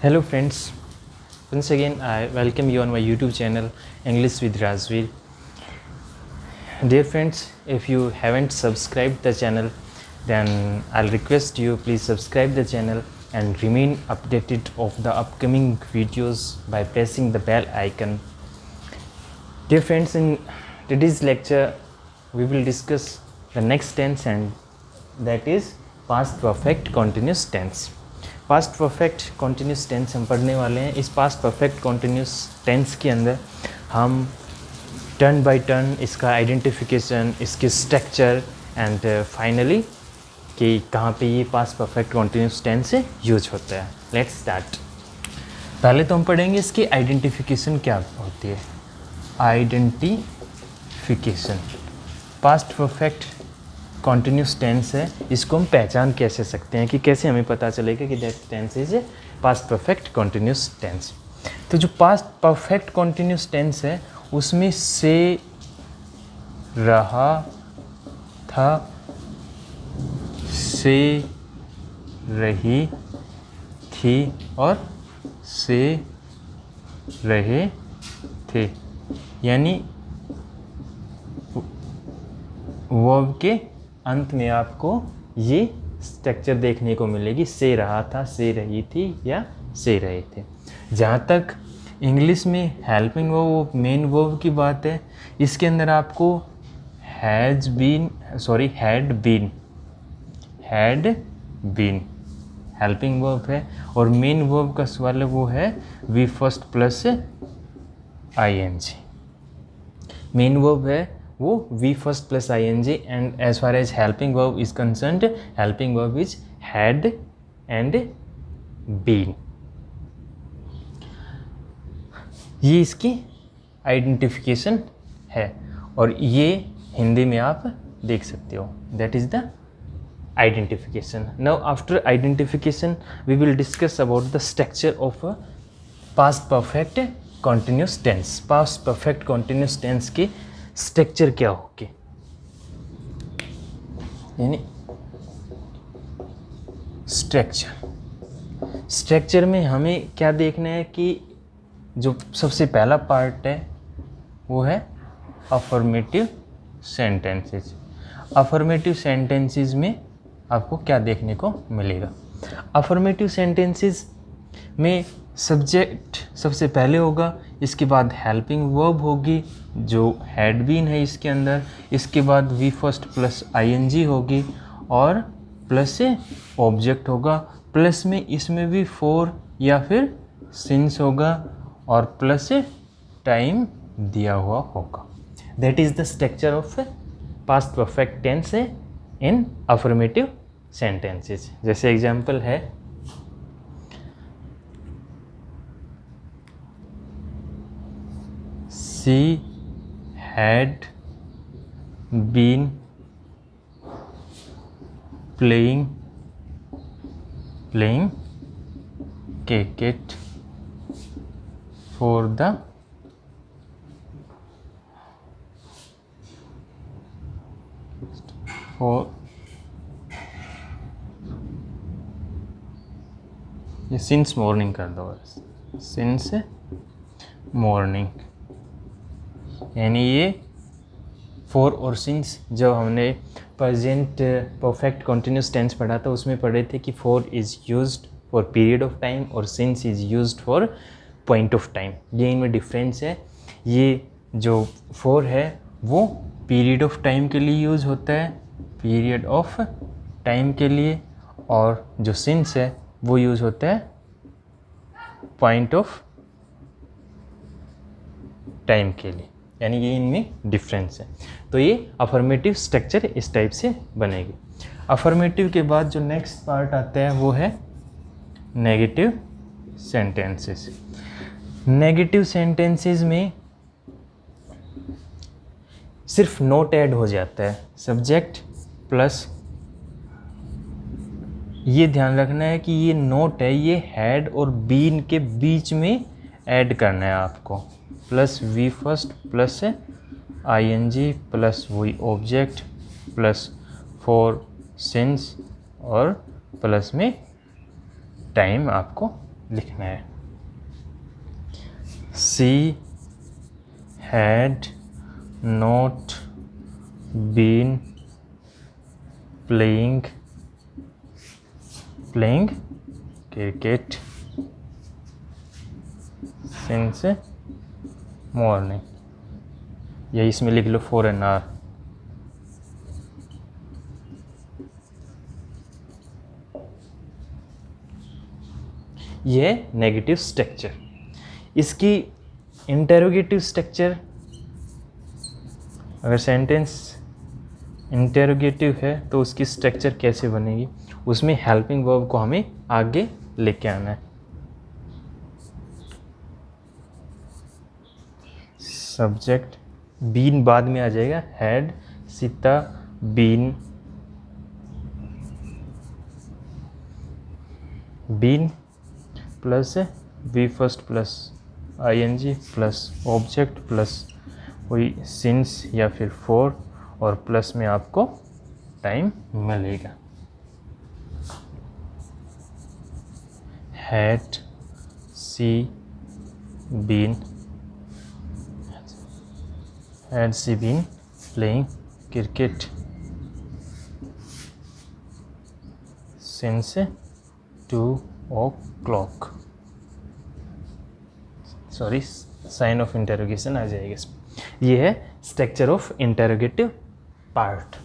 Hello friends, once again I welcome you on my YouTube channel English with Razveer. Dear friends, if you haven't subscribed the channel, then I'll request you please subscribe the channel and remain updated of the upcoming videos by pressing the bell icon. Dear friends, in today's lecture we will discuss the next tense, and that is past perfect continuous tense. Past perfect continuous tense हम पढ़ने वाले हैं. इस past perfect continuous tense के अंदर हम turn by turn इसका identification, इसके स्ट्रक्चर एंड फाइनली कि कहाँ पे ये पास्ट परफेक्ट कॉन्टीन्यूस टेंस से यूज होता है. Let's start. पहले तो हम पढ़ेंगे इसकी आइडेंटिफिकेशन क्या होती है. Identification past perfect continuous tense है, इसको हम पहचान कैसे सकते हैं कि कैसे हमें पता चलेगा कि that tense is a past perfect continuous tense. तो जो पास्ट परफेक्ट कॉन्टीन्यूस टेंस है उसमें से रहा था, से रही थी और से रहे थे, यानी वर्ब के अंत में आपको ये स्ट्रक्चर देखने को मिलेगी. से रहा था, से रही थी या से रहे थे. जहाँ तक इंग्लिश में हेल्पिंग वर्ब, मेन वर्ब की बात है, इसके अंदर आपको हैड बीन हेल्पिंग वर्ब है, और मेन वर्ब का सवाल है वो है V first plus ING. Main verb है वो V first plus ING, and as far as helping verb is concerned, helping verb is had and been. ये इसकी आइडेंटिफिकेशन है और ये हिंदी में आप देख सकते हो. That is the identification. Now after identification we will discuss about the structure of past perfect continuous tense. Past perfect continuous tense की स्ट्रक्चर क्या होगी, यानी स्ट्रक्चर में हमें क्या देखना है कि जो सबसे पहला पार्ट है वो है अफर्मेटिव सेंटेंसेस. अफर्मेटिव सेंटेंसेस में आपको क्या देखने को मिलेगा. अफर्मेटिव सेंटेंसेस में सब्जेक्ट सबसे पहले होगा, इसके बाद हेल्पिंग वर्ब होगी जो हैड बीन है इसके अंदर, इसके बाद वी फर्स्ट प्लस ING होगी और प्लस से ऑब्जेक्ट होगा, प्लस में इसमें भी फॉर या फिर सिंस होगा और प्लस से टाइम दिया हुआ होगा. That is the structure of past perfect tense in affirmative sentences. जैसे एग्जांपल है she had been playing cricket for the ये since morning कर दो, since morning, यानी ये फॉर और सिंस जब हमने प्रेजेंट परफेक्ट कॉन्टिन्यूस टेंस पढ़ा था उसमें पढ़े थे कि for is used for period of time और since is used for point of time. ये इनमें डिफरेंस है. ये जो फॉर है वो पीरियड ऑफ टाइम के लिए यूज़ होता है, पीरियड ऑफ टाइम के लिए, और जो सिंस है वो यूज़ होता है पॉइंट ऑफ टाइम के लिए. यानी ये इनमें डिफरेंस है. तो ये अफर्मेटिव स्ट्रक्चर इस टाइप से बनेगी. अफर्मेटिव के बाद जो नेक्स्ट पार्ट आता है वो है नेगेटिव सेंटेंसेस. नेगेटिव सेंटेंसेस में सिर्फ नोट ऐड हो जाता है, सब्जेक्ट प्लस, ये ध्यान रखना है कि ये नोट है ये हैड और बीन के बीच में ऐड करना है आपको, plus V first plus ING plus वही ऑब्जेक्ट प्लस फॉर सिंस और प्लस में टाइम आपको लिखना है। She had not been playing cricket since morning, या इसमें लिख लो फॉर एन आवर। ये नेगेटिव स्ट्रक्चर। इसकी इंटेरोगेटिव स्ट्रक्चर, अगर सेंटेंस इंटेरोगेटिव है तो उसकी स्ट्रक्चर कैसे बनेगी, उसमें हेल्पिंग वर्ब को हमें आगे लेके आना है। सब्जेक्ट बीन बाद में आ जाएगा, had Sita been plus V first plus ING plus object plus वही सिंस या फिर फॉर, और प्लस में आपको टाइम मिलेगा। Had she been playing cricket since 2 o'clock। Sorry, sign of interrogation आ जाएगा इसमें। ये है structure of interrogative part.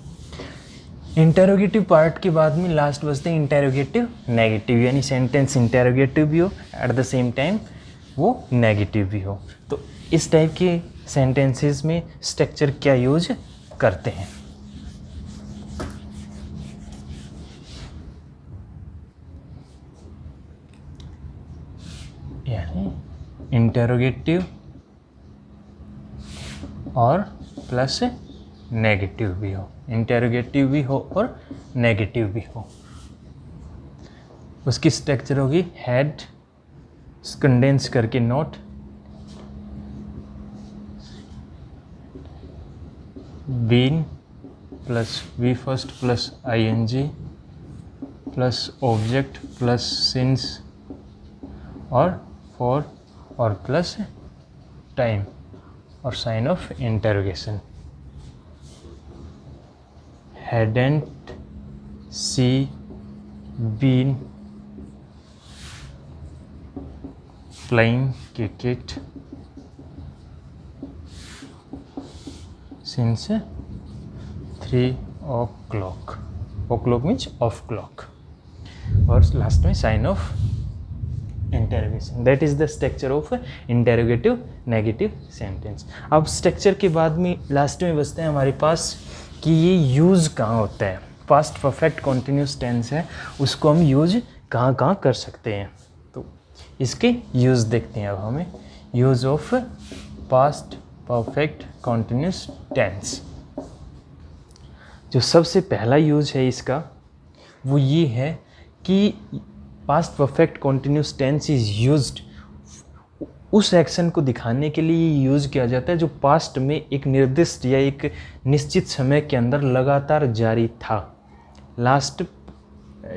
Interrogative part के बाद में लास्ट बचते हैं इंटेरोगेटिव नेगेटिव, यानी सेंटेंस इंटेरोगेटिव भी हो एट द सेम टाइम वो नेगेटिव भी हो। तो इस टाइप के सेंटेंसेस में स्ट्रक्चर क्या यूज करते हैं। यानी इंटेरोगेटिव और प्लस नेगेटिव भी हो, इंटेरोगेटिव भी हो और नेगेटिव भी हो। उसकी स्ट्रक्चर होगी हैड कंडेंस करके not been plus V first plus ING plus object plus since और फॉर और प्लस टाइम और sign of interrogation. Hadn't she been playing cricket since 3 o'clock। o'clock means of clock, और लास्ट में sign of interrogation. That is the structure of interrogative negative sentence. अब structure के बाद में last में बचते हैं हमारे पास कि ये यूज़ कहाँ होता है। पास्ट परफेक्ट कॉन्टिन्यूस टेंस है, उसको हम यूज कहाँ कहाँ कर सकते हैं, तो इसके यूज़ देखते हैं। अब हमें use of past perfect continuous tense, जो सबसे पहला यूज है इसका वो ये है कि past perfect continuous tense is used उस एक्शन को दिखाने के लिए यूज़ किया जाता है जो पास्ट में एक निर्दिष्ट या एक निश्चित समय के अंदर लगातार जारी था। लास्ट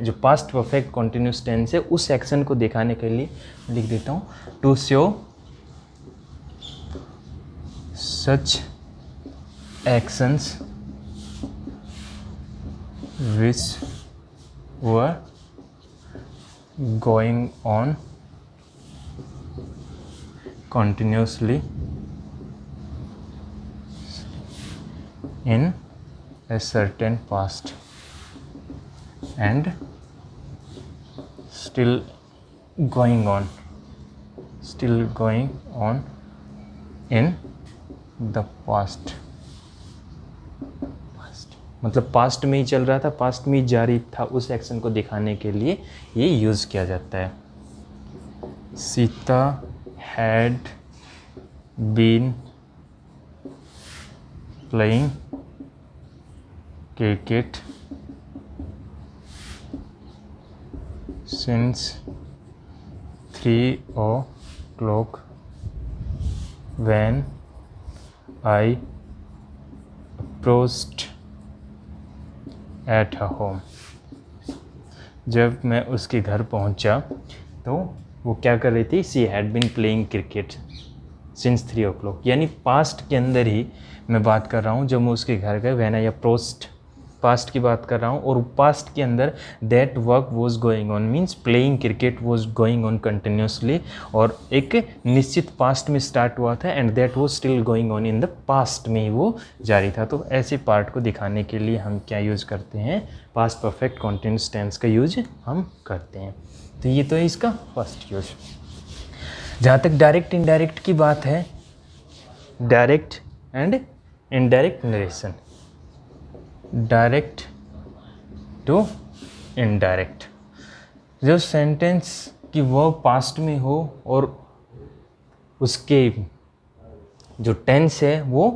जो पास्ट परफेक्ट कॉन्टिन्यूस टेंस है उस एक्शन को दिखाने के लिए लिख देता हूँ, to show such actions which were going on continuously in a certain past and still going on in the past। मतलब पास्ट में ही चल रहा था, पास्ट में ही जारी था, उस एक्शन को दिखाने के लिए ये यूज़ किया जाता है। Sita had been playing cricket since 3 o'clock when I approached at her home। जब मैं उसके घर पहुंचा तो वो क्या कर रही थी, she had been playing cricket since 3 o'clock। यानी पास्ट के अंदर ही मैं बात कर रहा हूँ, जब मैं उसके घर गए, व्हेन आई अप्रोच्ड, पास्ट की बात कर रहा हूँ। और पास्ट के अंदर that work was going on means playing cricket was going on continuously, और एक निश्चित पास्ट में स्टार्ट हुआ था and that was still going on in the past में ही वो जारी था। तो ऐसे पार्ट को दिखाने के लिए हम क्या यूज़ करते हैं, पास्ट परफेक्ट कॉन्टिन्यूस टेंस का यूज हम करते हैं। तो ये तो है इसका फर्स्ट यूज। जहाँ तक डायरेक्ट इनडायरेक्ट की बात है, direct and indirect narration, direct to indirect, जो सेंटेंस की वर्ब पास्ट में हो और उसके जो टेंस है वो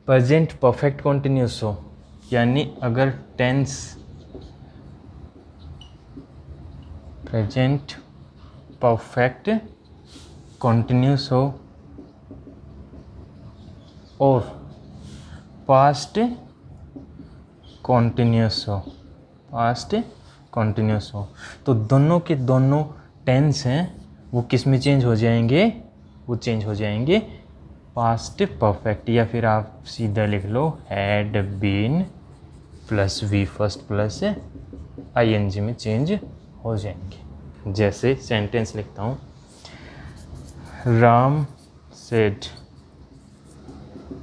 प्रेजेंट परफेक्ट कॉन्टिन्यूस हो, यानी अगर टेंस प्रेजेंट परफेक्ट कॉन्टिन्यूस हो और पास्ट कॉन्टिन्यूस हो, पास्ट कॉन्टिन्यूस हो, तो दोनों के दोनों टेंस हैं वो किस में चेंज हो जाएंगे, वो चेंज हो जाएंगे पास्ट परफेक्ट, या फिर आप सीधा लिख लो had been plus V first plus I N G में चेंज हो जाएंगे। जैसे सेंटेंस लिखता हूँ, Ram said,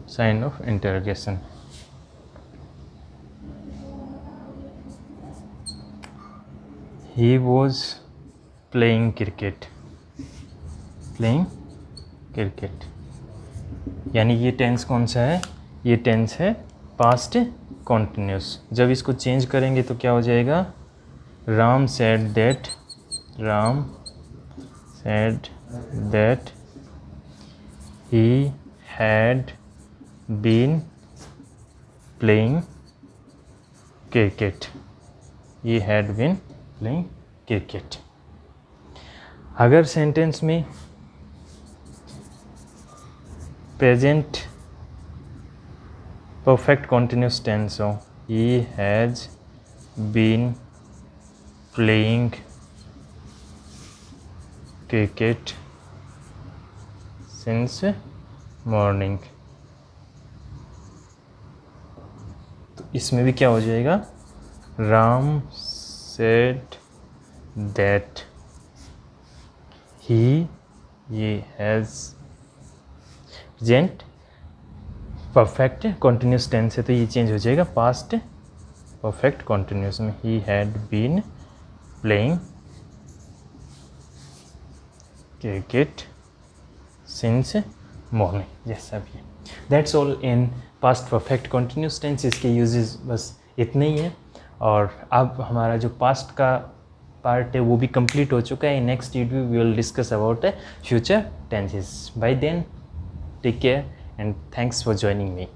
sign of interrogation, he was playing cricket, playing cricket, यानी ये टेंस कौन सा है, ये टेंस है पास्ट कॉन्टिन्यूस। जब इसको चेंज करेंगे तो क्या हो जाएगा, Ram said that, Ram said that he had been playing cricket, he had been playing cricket। अगर सेंटेंस में प्रेजेंट परफेक्ट कॉन्टिन्यूस टेंस हो, he has been playing cricket since morning, तो इसमें भी क्या हो जाएगा, Ram said that he has present perfect continuous tense है तो ये चेंज हो जाएगा पास्ट परफेक्ट कॉन्टिन्यूस में, he had been playing cricket since morning, जैसा भी है। That's all in past perfect continuous tense. इसके यूजेस बस इतने ही हैं और अब हमारा जो पास्ट का पार्ट है वो भी कंप्लीट हो चुका है। Next video we will discuss about future tenses. Bye then take care and thanks for joining me.